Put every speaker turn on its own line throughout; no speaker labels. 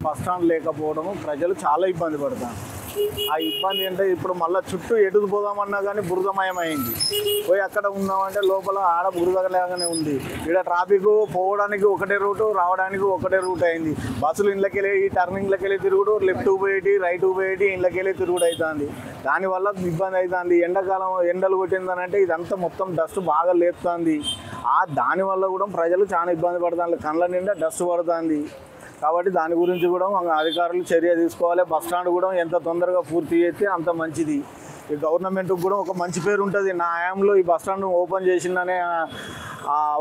Bus stand లేకపోవడము ప్రజలు చాలా ఇబ్బంది పడతారు. ఆ ఇబ్బంది అంటే ఇప్పుడు మళ్ళీ చుట్టూ ఎటుకు పోదామన్నా కానీ బురదమయమైంది. పోయి అక్కడ ఉన్నామంటే లోపల ఆడ బురదలాగానే ఉంది. ఇక్కడ ట్రాఫిక్ పోవడానికి ఒకటే రూటు, రావడానికి ఒకటే రూట్ అయింది. బస్సులు ఇళ్ళకెళ్ళి ఈ టర్నింగ్లకి వెళ్ళి తిరుగుడు, లెఫ్ట్ పోయేటి రైట్ పోయేటి ఇళ్ళకి వెళ్ళి తిరుగుడు అవుతుంది. దానివల్ల ఇబ్బంది అవుతుంది. ఎండాకాలం ఎండలు కొట్టిందనంటే ఇదంతా మొత్తం డస్ట్ బాగా లేపుతుంది. దానివల్ల కూడా ప్రజలు చాలా ఇబ్బంది పడుతుంది. కళ్ళ నిండా డస్ట్ పడుతుంది. కాబట్టి దాని గురించి కూడా అధికారులు చర్య తీసుకోవాలి. బస్టాండ్ కూడా ఎంత తొందరగా పూర్తి చేస్తే అంత మంచిది. ఈ గవర్నమెంట్కి కూడా ఒక మంచి పేరు ఉంటుంది. నా హయాంలో ఈ బస్టాండ్ ఓపెన్ చేసిందనే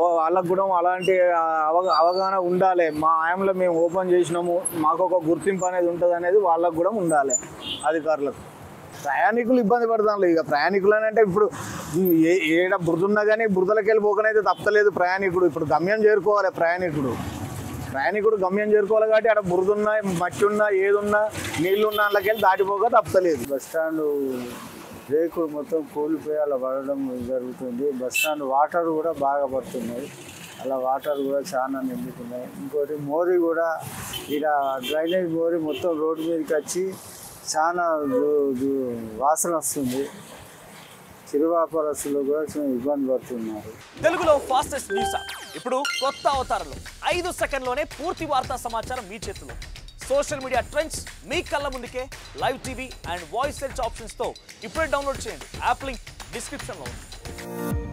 వాళ్ళకు కూడా అలాంటి అవగాహన ఉండాలి. మా హయాంలో మేము ఓపెన్ చేసినాము, మాకు ఒక గుర్తింపు అనేది ఉంటుంది అనేది వాళ్ళకు కూడా ఉండాలి అధికారులకు. ప్రయాణికులు ఇబ్బంది పడతాను. ఇక ప్రయాణికులు అని అంటే ఇప్పుడు ఏడ బురదున్నా కానీ బురదలకి వెళ్ళిపోకనైతే తప్పలేదు ప్రయాణికుడు. ఇప్పుడు గమ్యం చేరుకోవాలి ప్రయాణికుడు గమ్యం చేరుకోవాలి. కాబట్టి అక్కడ బురదున్నా మట్టి ఉన్నా ఏదున్నా నీళ్ళున్నా అందులోకెళ్ళి దాటిపోక తప్పలేదు.
బస్టాండ్ రేకులు మొత్తం కూలిపోయి అలా పడడం జరుగుతుంది. బస్టాండ్ వాటర్ కూడా బాగా పడుతున్నాయి. అలా వాటర్ కూడా చాలా నిండుతున్నాయి. ఇంకోటి మోరీ కూడా ఇక్కడ డ్రైనేజ్ మోరీ మొత్తం రోడ్డు మీదకి వచ్చి చాలా వాసన వస్తుంది. చిరు వ్యాపారస్తులు కూడా ఇబ్బంది పడుతున్నారు.
తెలుగులో ఫాస్టెస్ట్ న్యూస్ ఇప్పుడు కొత్త అవతారంలో 5 సెకండ్లోనే పూర్తి వార్తా సమాచారం మీ చేతిలో. సోషల్ మీడియా ట్రెండ్స్ మీ కళ్ళ ముందుకే live TV and voice search ఆప్షన్స్తో ఇప్పుడే డౌన్లోడ్ చేయండి. యాప్ లింక్ డిస్క్రిప్షన్లో ఉంది.